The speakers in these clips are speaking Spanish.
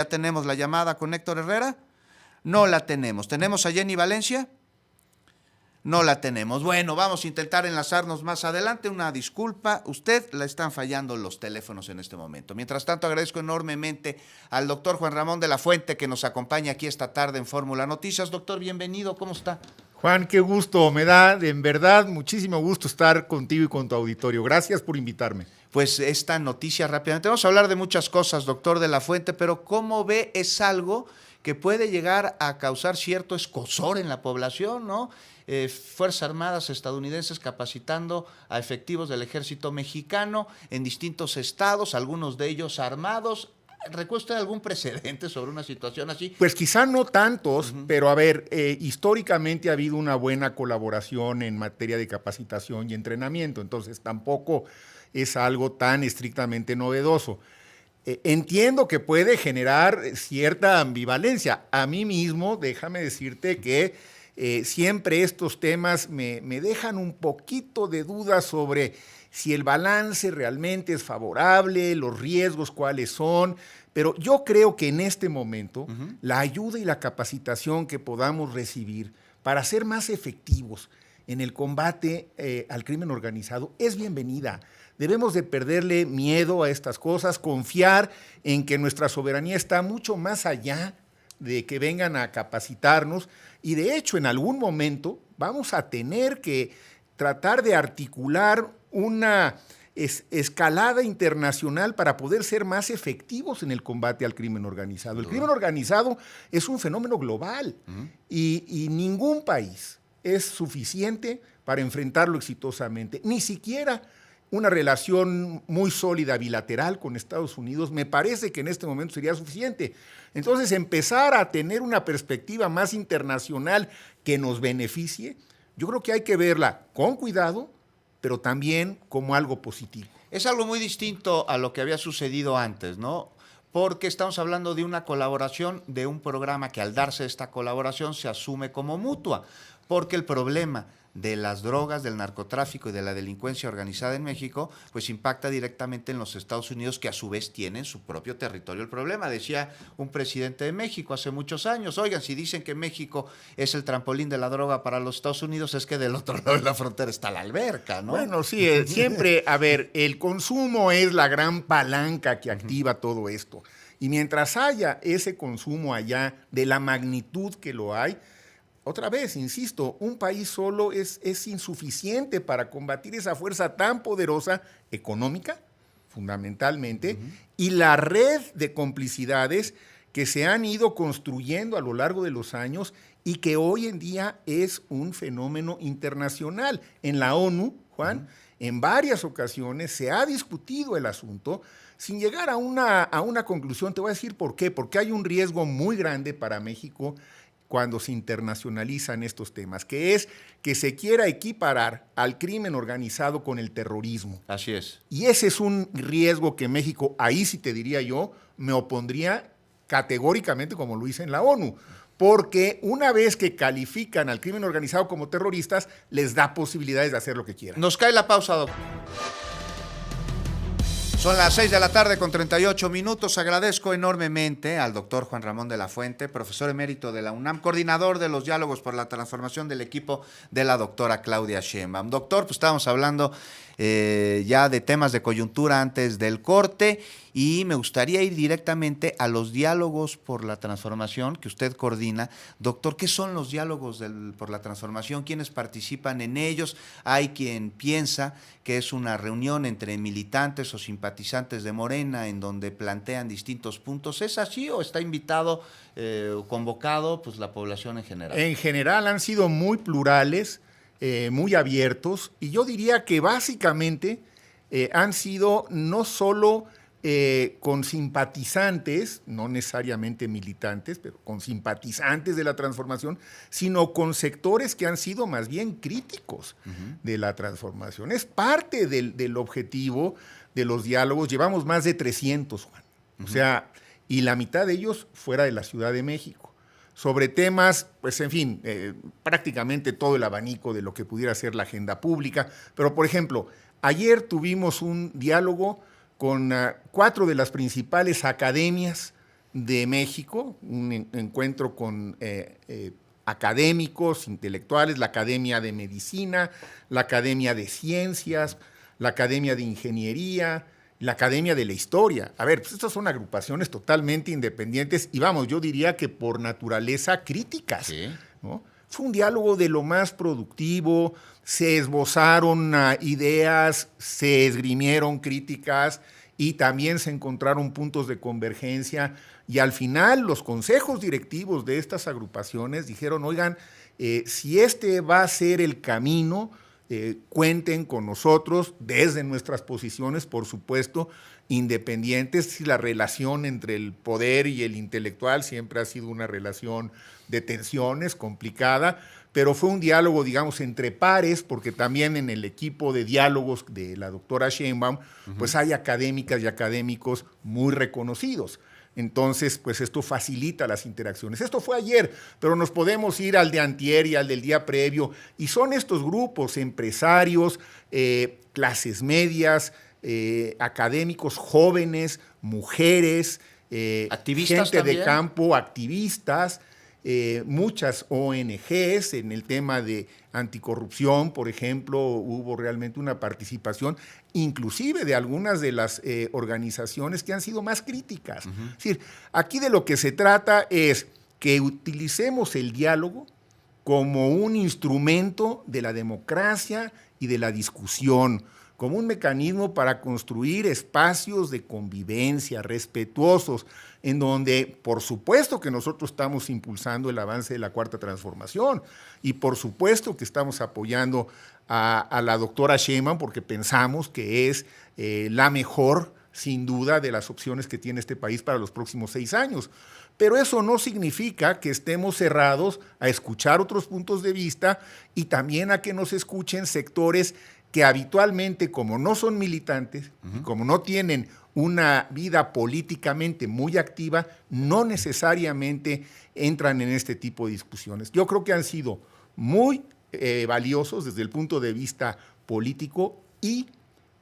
¿Ya tenemos la llamada con Héctor Herrera? No la tenemos. ¿Tenemos a Jenny Valencia? No la tenemos. Bueno, vamos a intentar enlazarnos más adelante. Una disculpa, usted le están fallando los teléfonos en este momento. Mientras tanto, agradezco enormemente al doctor Juan Ramón de la Fuente que nos acompaña aquí esta tarde en Fórmula Noticias. Doctor, bienvenido, ¿cómo está? Juan, qué gusto, me da en verdad muchísimo gusto estar contigo y con tu auditorio. Gracias por invitarme. Pues esta noticia rápidamente. Vamos a hablar de muchas cosas, doctor de la Fuente, pero ¿cómo ve? Es algo que puede llegar a causar cierto escozor en la población, ¿no? Fuerzas Armadas estadounidenses capacitando a efectivos del ejército mexicano en distintos estados, algunos de ellos armados. ¿Recuerda usted algún precedente sobre una situación así? Pues quizá no tantos, pero a ver, históricamente ha habido una buena colaboración en materia de capacitación y entrenamiento, entonces tampoco es algo tan estrictamente novedoso. Entiendo que puede generar cierta ambivalencia. A mí mismo, déjame decirte que siempre estos temas me dejan un poquito de duda sobre si el balance realmente es favorable, los riesgos cuáles son, pero yo creo que en este momento la ayuda y la capacitación que podamos recibir para ser más efectivos en el combate al crimen organizado es bienvenida. Debemos de perderle miedo a estas cosas, confiar en que nuestra soberanía está mucho más allá de que vengan a capacitarnos y de hecho en algún momento vamos a tener que tratar de articular una escalada internacional para poder ser más efectivos en el combate al crimen organizado. El crimen organizado es un fenómeno global y ningún país es suficiente para enfrentarlo exitosamente, ni siquiera una relación muy sólida bilateral con Estados Unidos me parece que en este momento sería suficiente. Entonces, empezar a tener una perspectiva más internacional que nos beneficie, yo creo que hay que verla con cuidado, pero también como algo positivo. Es algo muy distinto a lo que había sucedido antes, ¿no? Porque estamos hablando de una colaboración, de un programa que al darse esta colaboración se asume como mutua, porque el problema de las drogas, del narcotráfico y de la delincuencia organizada en México, pues impacta directamente en los Estados Unidos, que a su vez tienen su propio territorio. El problema, decía un presidente de México hace muchos años, oigan, si dicen que México es el trampolín de la droga para los Estados Unidos, es que del otro lado de la frontera está la alberca, ¿no? Bueno, sí, siempre, a ver, el consumo es la gran palanca que activa todo esto. Y mientras haya ese consumo allá de la magnitud que lo hay, otra vez, insisto, un país solo es insuficiente para combatir esa fuerza tan poderosa económica, fundamentalmente, y la red de complicidades que se han ido construyendo a lo largo de los años y que hoy en día es un fenómeno internacional. En la ONU, Juan, en varias ocasiones se ha discutido el asunto sin llegar a una conclusión. Te voy a decir por qué. Porque hay un riesgo muy grande para México cuando se internacionalizan estos temas, que es que se quiera equiparar al crimen organizado con el terrorismo. Así es. Y ese es un riesgo que México, ahí sí te diría yo, me opondría categóricamente como lo hice en la ONU, porque una vez que califican al crimen organizado como terroristas, les da posibilidades de hacer lo que quieran. Nos cae la pausa, doctor. Son las 6 de la tarde con 38 minutos. Agradezco enormemente al doctor Juan Ramón de la Fuente, profesor emérito de la UNAM, coordinador de los diálogos por la transformación del equipo de la doctora Claudia Sheinbaum. Doctor, pues estábamos hablando ya de temas de coyuntura antes del corte y me gustaría ir directamente a los diálogos por la transformación que usted coordina. Doctor, ¿qué son los diálogos por la transformación? ¿Quiénes participan en ellos? Hay quien piensa que es una reunión entre militantes o simpatizantes de Morena en donde plantean distintos puntos. ¿Es así o está invitado o convocado pues, la población en general? En general han sido muy plurales, muy abiertos, y yo diría que básicamente han sido no solo con simpatizantes, no necesariamente militantes, pero con simpatizantes de la transformación, sino con sectores que han sido más bien críticos de la transformación. Es parte del objetivo de los diálogos. Llevamos más de 300, Juan. O sea, y la mitad de ellos fuera de la Ciudad de México. Sobre temas, pues en fin, prácticamente todo el abanico de lo que pudiera ser la agenda pública. Pero, por ejemplo, ayer tuvimos un diálogo con 4 de las principales academias de México, un encuentro con académicos, intelectuales, la Academia de Medicina, la Academia de Ciencias, la Academia de Ingeniería, la Academia de la Historia. A ver, pues estas son agrupaciones totalmente independientes y vamos, yo diría que por naturaleza críticas, Sí. ¿no? Fue un diálogo de lo más productivo, se esbozaron ideas, se esgrimieron críticas y también se encontraron puntos de convergencia y al final los consejos directivos de estas agrupaciones dijeron, oigan, si este va a ser el camino, cuenten con nosotros desde nuestras posiciones, por supuesto, independientes. La relación entre el poder y el intelectual siempre ha sido una relación de tensiones, complicada, pero fue un diálogo, digamos, entre pares, porque también en el equipo de diálogos de la doctora Sheinbaum, pues hay académicas y académicos muy reconocidos. Entonces, pues esto facilita las interacciones. Esto fue ayer, pero nos podemos ir al de antier y al del día previo. Y son estos grupos, empresarios, clases medias, académicos jóvenes, mujeres, activistas gente también de campo, activistas, muchas ONGs en el tema de anticorrupción, por ejemplo, hubo realmente una participación, inclusive de algunas de las organizaciones que han sido más críticas. Es decir, aquí de lo que se trata es que utilicemos el diálogo como un instrumento de la democracia y de la discusión, como un mecanismo para construir espacios de convivencia respetuosos, en donde, por supuesto que nosotros estamos impulsando el avance de la Cuarta Transformación y por supuesto que estamos apoyando a la doctora Sheinbaum porque pensamos que es la mejor, sin duda, de las opciones que tiene este país para los próximos 6 años. Pero eso no significa que estemos cerrados a escuchar otros puntos de vista y también a que nos escuchen sectores que habitualmente, como no son militantes, como no tienen una vida políticamente muy activa, no necesariamente entran en este tipo de discusiones. Yo creo que han sido muy valiosos desde el punto de vista político y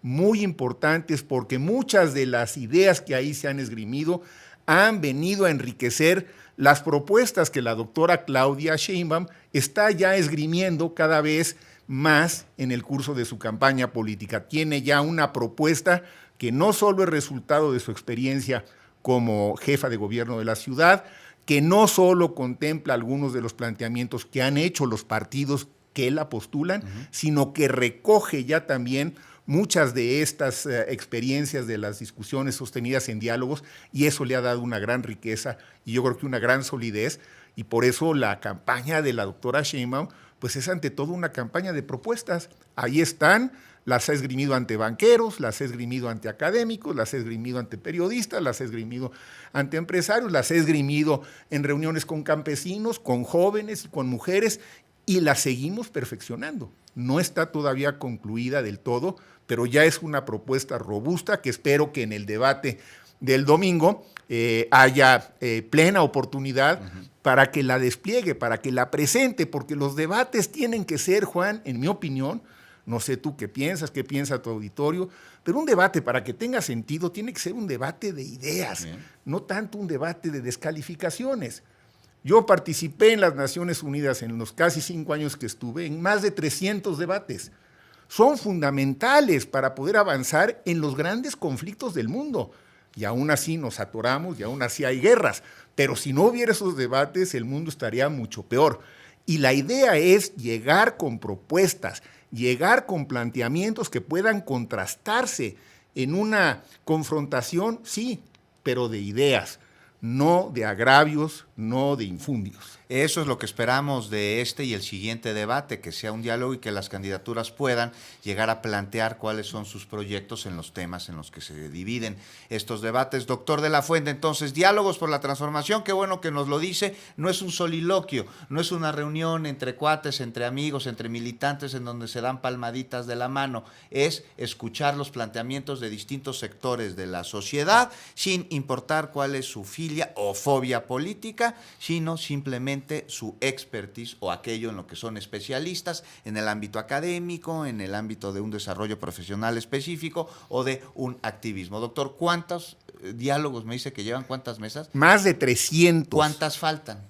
muy importantes porque muchas de las ideas que ahí se han esgrimido han venido a enriquecer las propuestas que la doctora Claudia Sheinbaum está ya esgrimiendo cada vez más en el curso de su campaña política. Tiene ya una propuesta que no solo es resultado de su experiencia como jefa de gobierno de la ciudad, que no solo contempla algunos de los planteamientos que han hecho los partidos que la postulan, sino que recoge ya también muchas de estas experiencias de las discusiones sostenidas en diálogos y eso le ha dado una gran riqueza y yo creo que una gran solidez y por eso la campaña de la doctora Sheinbaum pues es ante todo una campaña de propuestas. Ahí están, las ha esgrimido ante banqueros, las ha esgrimido ante académicos, las ha esgrimido ante periodistas, las ha esgrimido ante empresarios, las ha esgrimido en reuniones con campesinos, con jóvenes y con mujeres y la seguimos perfeccionando. No está todavía concluida del todo, pero ya es una propuesta robusta que espero que en el debate del domingo haya plena oportunidad para que la despliegue, para que la presente, porque los debates tienen que ser, Juan, en mi opinión, no sé tú qué piensa tu auditorio, pero un debate para que tenga sentido tiene que ser un debate de ideas, no tanto un debate de descalificaciones. Yo participé en las Naciones Unidas en los casi 5 años que estuve en más de 300 debates. Son fundamentales para poder avanzar en los grandes conflictos del mundo. Y aún así nos atoramos y aún así hay guerras. Pero si no hubiera esos debates, el mundo estaría mucho peor. Y la idea es llegar con propuestas, llegar con planteamientos que puedan contrastarse en una confrontación, sí, pero de ideas, no de agravios, no de infundios. Eso es lo que esperamos de este y el siguiente debate, que sea un diálogo y que las candidaturas puedan llegar a plantear cuáles son sus proyectos en los temas en los que se dividen estos debates. Doctor de la Fuente, entonces, diálogos por la transformación, qué bueno que nos lo dice, no es un soliloquio, no es una reunión entre cuates, entre amigos, entre militantes en donde se dan palmaditas de la mano, es escuchar los planteamientos de distintos sectores de la sociedad sin importar cuál es su fin desidia o fobia política, sino simplemente su expertise o aquello en lo que son especialistas en el ámbito académico, en el ámbito de un desarrollo profesional específico o de un activismo. Doctor, ¿cuántos diálogos me dice que llevan? ¿Cuántas mesas? Más de 300. ¿Cuántas faltan?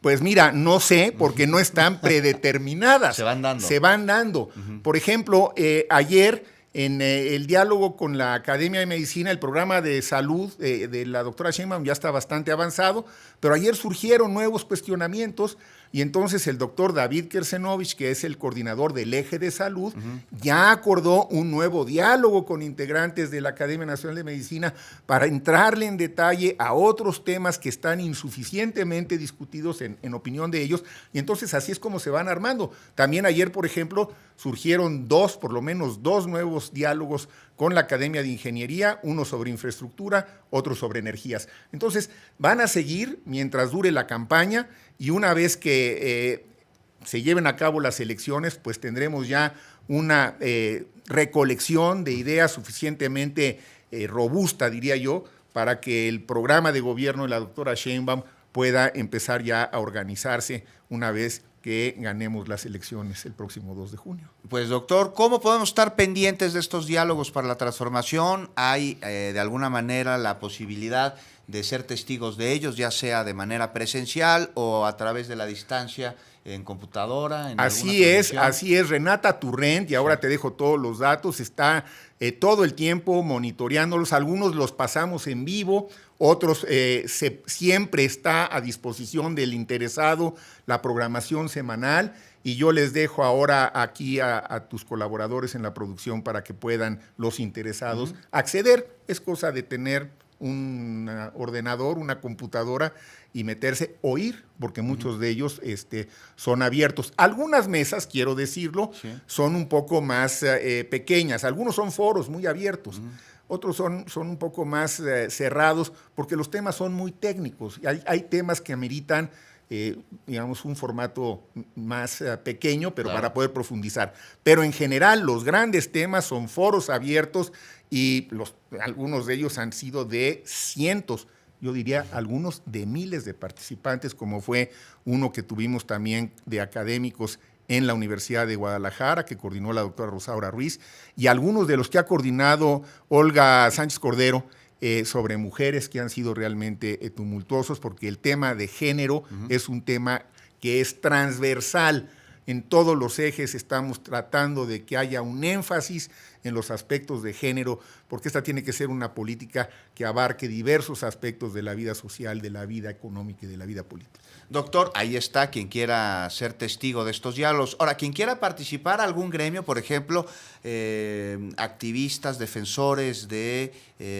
Pues mira, no sé, porque no están predeterminadas. Se van dando. Se van dando. Por ejemplo, ayer en el diálogo con la Academia de Medicina, el programa de salud de la doctora Sheinbaum ya está bastante avanzado, pero ayer surgieron nuevos cuestionamientos y entonces el doctor David Kersenovich, que es el coordinador del eje de salud, ya acordó un nuevo diálogo con integrantes de la Academia Nacional de Medicina para entrarle en detalle a otros temas que están insuficientemente discutidos en opinión de ellos, y entonces así es como se van armando. También ayer, por ejemplo, surgieron por lo menos dos nuevos diálogos con la Academia de Ingeniería, uno sobre infraestructura, otro sobre energías. Entonces, van a seguir mientras dure la campaña, y una vez que se lleven a cabo las elecciones, pues tendremos ya una recolección de ideas suficientemente robusta, diría yo, para que el programa de gobierno de la doctora Sheinbaum pueda empezar ya a organizarse una vez que ganemos las elecciones el próximo 2 de junio. Pues doctor, ¿cómo podemos estar pendientes de estos diálogos para la transformación? ¿Hay de alguna manera la posibilidad de ser testigos de ellos, ya sea de manera presencial o a través de la distancia en computadora? Así es, Renata Turrent, y ahora te dejo todos los datos, está todo el tiempo monitoreándolos, algunos los pasamos en vivo, otros siempre está a disposición del interesado la programación semanal, y yo les dejo ahora aquí a tus colaboradores en la producción para que puedan los interesados acceder. Es cosa de tener un ordenador, una computadora y meterse, oír, porque muchos de ellos son abiertos. Algunas mesas, quiero decirlo, son un poco más pequeñas, algunos son foros muy abiertos. Otros son un poco más cerrados porque los temas son muy técnicos. Hay temas que ameritan, digamos, un formato más pequeño, pero para poder profundizar. Pero en general los grandes temas son foros abiertos y algunos de ellos han sido de cientos, yo diría algunos de miles de participantes, como fue uno que tuvimos también de académicos en la Universidad de Guadalajara, que coordinó la doctora Rosaura Ruiz, y algunos de los que ha coordinado Olga Sánchez Cordero sobre mujeres, que han sido realmente tumultuosos, porque el tema de género es un tema que es transversal. En todos los ejes estamos tratando de que haya un énfasis en los aspectos de género, porque esta tiene que ser una política que abarque diversos aspectos de la vida social, de la vida económica y de la vida política. Doctor, ahí está quien quiera ser testigo de estos diálogos. Ahora, quien quiera participar, algún gremio, por ejemplo, activistas, defensores de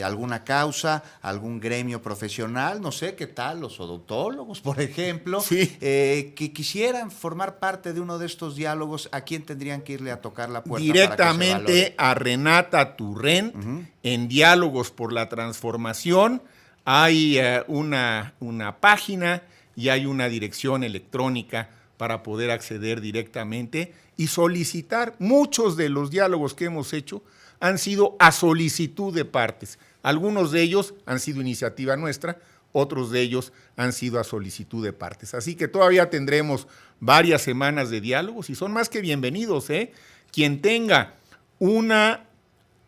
alguna causa, algún gremio profesional, no sé qué tal, los odontólogos, por ejemplo, que quisieran formar parte de uno de estos diálogos, ¿a quién tendrían que irle a tocar la puerta? Directamente a Renata Turrent, en Diálogos por la Transformación. Hay una página y hay una dirección electrónica para poder acceder directamente y solicitar. Muchos de los diálogos que hemos hecho han sido a solicitud de partes. Algunos de ellos han sido iniciativa nuestra, otros de ellos han sido a solicitud de partes. Así que todavía tendremos varias semanas de diálogos y son más que bienvenidos, ¿eh? Quien tenga una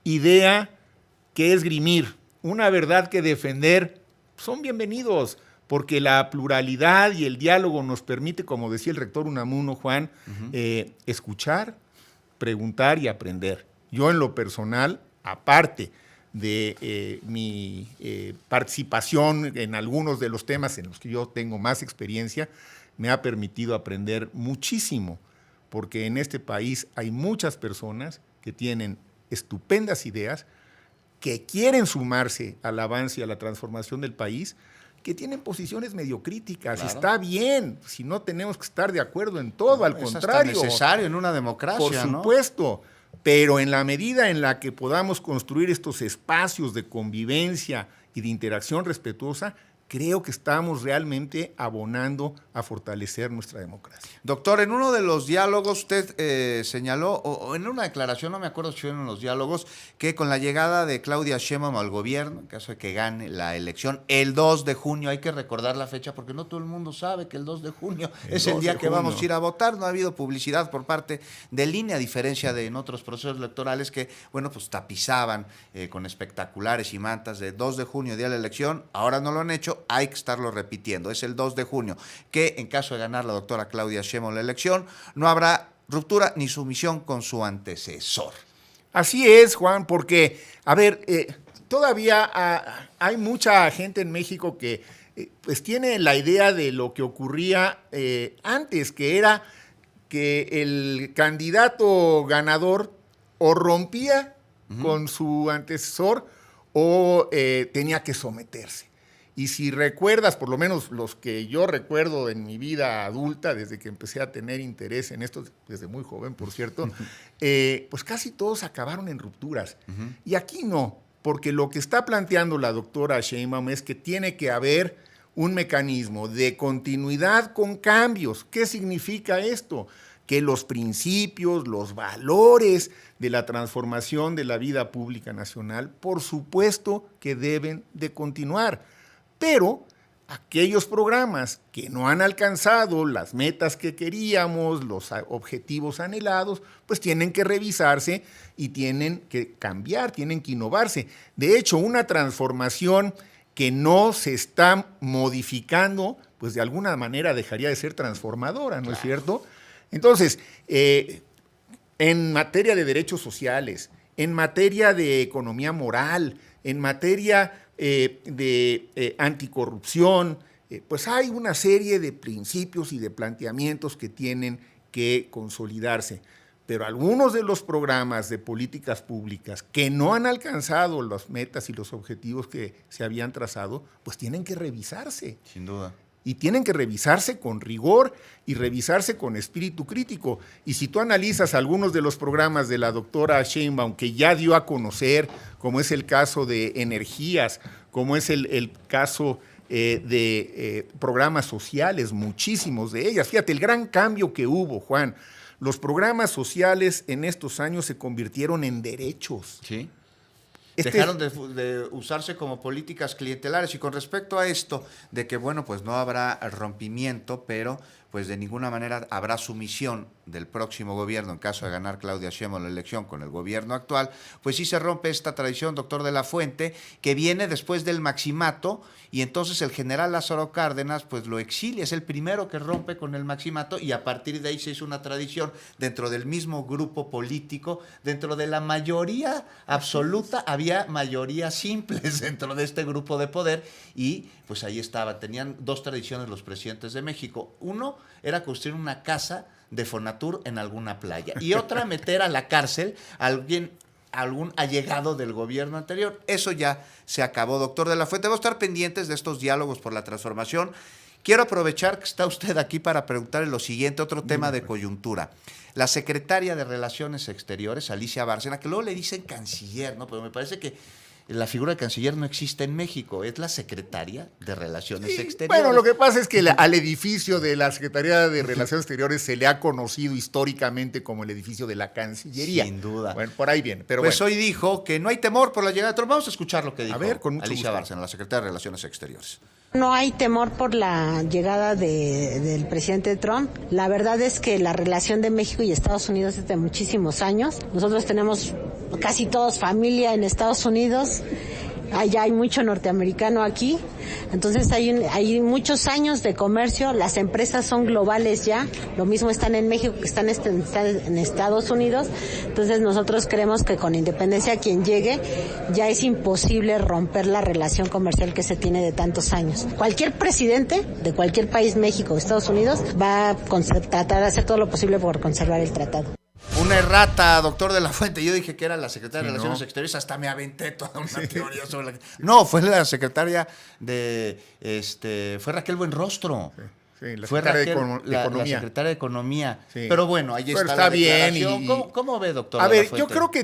idea que esgrimir, una verdad que defender, son bienvenidos, porque la pluralidad y el diálogo nos permite, como decía el rector Unamuno, Juan, escuchar, preguntar y aprender. Yo en lo personal, aparte de mi participación en algunos de los temas en los que yo tengo más experiencia, me ha permitido aprender muchísimo, porque en este país hay muchas personas que tienen estupendas ideas, que quieren sumarse al avance y a la transformación del país, que tienen posiciones medio críticas. Claro. Está bien, si no tenemos que estar de acuerdo en todo, al contrario. Es necesario en una democracia, por supuesto, ¿no? Pero en la medida en la que podamos construir estos espacios de convivencia y de interacción respetuosa, creo que estamos realmente abonando a fortalecer nuestra democracia. Doctor, en uno de los diálogos usted señaló, o en una declaración, no me acuerdo si fueron los diálogos, que con la llegada de Claudia Sheinbaum al gobierno, en caso de que gane la elección, el 2 de junio, hay que recordar la fecha porque no todo el mundo sabe que el 2 de junio es el día que vamos a ir a votar. No ha habido publicidad por parte del INE, a diferencia de en otros procesos electorales que, bueno, pues tapizaban con espectaculares y mantas de 2 de junio, día de la elección. Ahora no lo han hecho, hay que estarlo repitiendo. Es el 2 de junio, que en caso de ganar la doctora Claudia Sheinbaum la elección, no habrá ruptura ni sumisión con su antecesor. Así es, Juan, porque, a ver, todavía hay mucha gente en México que pues tiene la idea de lo que ocurría antes, que era que el candidato ganador o rompía con su antecesor o tenía que someterse. Y si recuerdas, por lo menos los que yo recuerdo en mi vida adulta, desde que empecé a tener interés en esto, desde muy joven, por cierto, pues casi todos acabaron en rupturas. Y aquí no, porque lo que está planteando la doctora Sheinbaum es que tiene que haber un mecanismo de continuidad con cambios. ¿Qué significa esto? Que los principios, los valores de la transformación de la vida pública nacional, por supuesto que deben de continuar. Pero aquellos programas que no han alcanzado las metas que queríamos, los objetivos anhelados, pues tienen que revisarse y tienen que cambiar, tienen que innovarse. De hecho, una transformación que no se está modificando, pues de alguna manera dejaría de ser transformadora, ¿no es cierto? Entonces, en materia de derechos sociales, en materia de economía moral, en materia de anticorrupción, pues hay una serie de principios y de planteamientos que tienen que consolidarse. Pero algunos de los programas de políticas públicas que no han alcanzado las metas y los objetivos que se habían trazado, pues tienen que revisarse. Sin duda. Y tienen que revisarse con rigor y revisarse con espíritu crítico. Y si tú analizas algunos de los programas de la doctora Sheinbaum que ya dio a conocer, como es el caso de energías, como es el caso de programas sociales, muchísimos de ellas. Fíjate, el gran cambio que hubo, Juan, los programas sociales en estos años se convirtieron en derechos. Sí. Dejaron de usarse como políticas clientelares. Y con respecto a esto de que, bueno, pues no habrá rompimiento, pero pues de ninguna manera habrá sumisión del próximo gobierno en caso de ganar Claudia Sheinbaum la elección con el gobierno actual, pues sí se rompe esta tradición, doctor de la Fuente, que viene después del maximato, y entonces el general Lázaro Cárdenas pues lo exilia, es el primero que rompe con el maximato, y a partir de ahí se hizo una tradición dentro del mismo grupo político, dentro de la mayoría absoluta, había mayorías simples dentro de este grupo de poder, y pues ahí estaba, tenían dos tradiciones los presidentes de México. Uno era construir una casa de Fonatur en alguna playa, y otra meter a la cárcel a algún allegado del gobierno anterior. Eso ya se acabó, doctor de la Fuente. Vamos a estar pendientes de estos diálogos por la transformación. Quiero aprovechar que está usted aquí para preguntarle lo siguiente, otro tema de coyuntura. La secretaria de Relaciones Exteriores, Alicia Bárcena, que luego le dicen canciller, ¿no? Pero me parece que la figura de canciller no existe en México, es la secretaria de Relaciones Exteriores. Bueno, lo que pasa es que al edificio de la Secretaría de Relaciones Exteriores se le ha conocido históricamente como el edificio de la Cancillería. Sin duda. Bueno, por ahí viene. Pero pues bueno. hoy dijo que no hay temor por la llegada de Trump. Vamos a escuchar lo que dijo Alicia Bárcena, la secretaria de Relaciones Exteriores. No hay temor por la llegada del presidente Trump. La verdad es que la relación de México y Estados Unidos es de muchísimos años. Nosotros tenemos casi todos familia en Estados Unidos. Allá hay mucho norteamericano aquí, entonces hay muchos años de comercio, las empresas son globales ya, lo mismo están en México que están en Estados Unidos, entonces nosotros creemos que con independencia quien llegue, ya es imposible romper la relación comercial que se tiene de tantos años. Cualquier presidente de cualquier país, México o Estados Unidos, va a tratar de hacer todo lo posible por conservar el tratado. Una errata, doctor de la Fuente. Yo dije que era la secretaria de Relaciones Exteriores, hasta me aventé toda una teoría sobre la... No, fue la secretaria de... fue Raquel Buenrostro. Sí, la Fue secretaria Raquel, de la Economía. secretaria de Economía. Sí. Pero bueno, ahí Pero está está la bien declaración. ¿Cómo ve, doctor? A de la ver, yo Fuente? creo que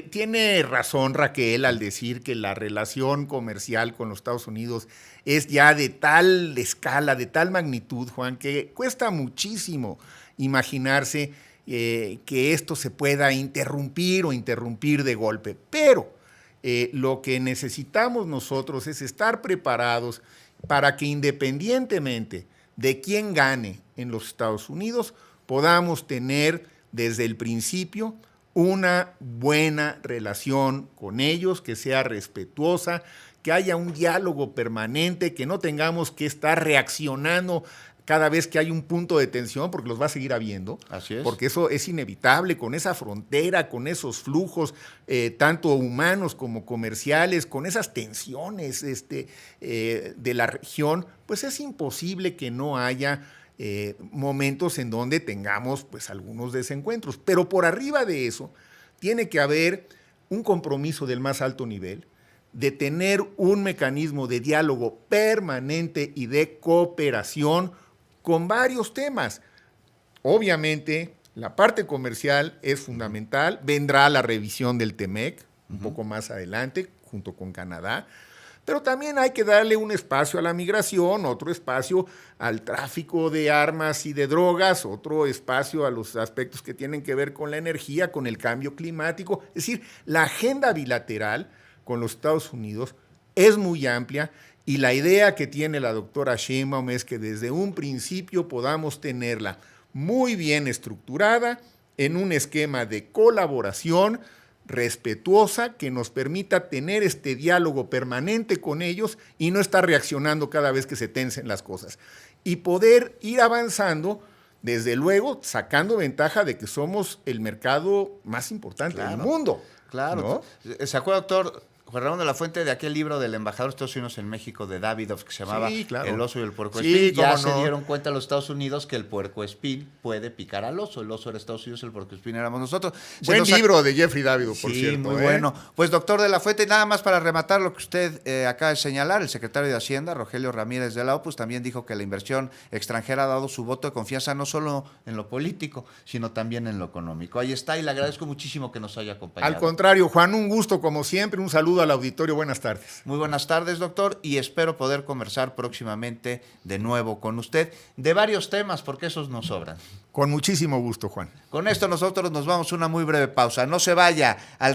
tiene razón Raquel al decir que la relación comercial con los Estados Unidos es ya de tal escala, de tal magnitud, Juan, que cuesta muchísimo imaginarse que esto se pueda interrumpir de golpe. Pero lo que necesitamos nosotros es estar preparados para que independientemente de quién gane en los Estados Unidos, podamos tener desde el principio una buena relación con ellos, que sea respetuosa, que haya un diálogo permanente, que no tengamos que estar reaccionando cada vez que hay un punto de tensión, porque los va a seguir habiendo. Así es. Porque eso es inevitable, con esa frontera, con esos flujos, tanto humanos como comerciales, con esas tensiones de la región, pues es imposible que no haya momentos en donde tengamos pues algunos desencuentros. Pero por arriba de eso, tiene que haber un compromiso del más alto nivel, de tener un mecanismo de diálogo permanente y de cooperación con varios temas. Obviamente, la parte comercial es fundamental. Vendrá la revisión del TEMEC un poco más adelante, junto con Canadá. Pero también hay que darle un espacio a la migración, otro espacio al tráfico de armas y de drogas, otro espacio a los aspectos que tienen que ver con la energía, con el cambio climático. Es decir, la agenda bilateral con los Estados Unidos es muy amplia. Y la idea que tiene la doctora Sheinbaum es que desde un principio podamos tenerla muy bien estructurada en un esquema de colaboración respetuosa que nos permita tener este diálogo permanente con ellos y no estar reaccionando cada vez que se tensen las cosas. Y poder ir avanzando, desde luego, sacando ventaja de que somos el mercado más importante del mundo. Claro. ¿No? ¿Se acuerda, doctor Juan Ramón de la Fuente, de aquel libro del embajador de Estados Unidos en México de Davidoff que se llamaba El oso y el puercoespín? Ya se dieron cuenta los Estados Unidos que el puercoespín puede picar al oso. El oso era Estados Unidos, el puercoespín éramos nosotros. Buen libro de Jeffrey Davidoff, por cierto. Sí, muy bueno. Pues, doctor de la Fuente, nada más para rematar lo que usted acaba de señalar, el secretario de Hacienda, Rogelio Ramírez de la Opus, también dijo que la inversión extranjera ha dado su voto de confianza no solo en lo político, sino también en lo económico. Ahí está, y le agradezco muchísimo que nos haya acompañado. Al contrario, Juan, un gusto como siempre. Un saludo al auditorio. Buenas tardes. Muy buenas tardes, doctor, y espero poder conversar próximamente de nuevo con usted de varios temas, porque esos nos sobran. Con muchísimo gusto, Juan. Con esto nosotros nos vamos a una muy breve pausa. No se vaya.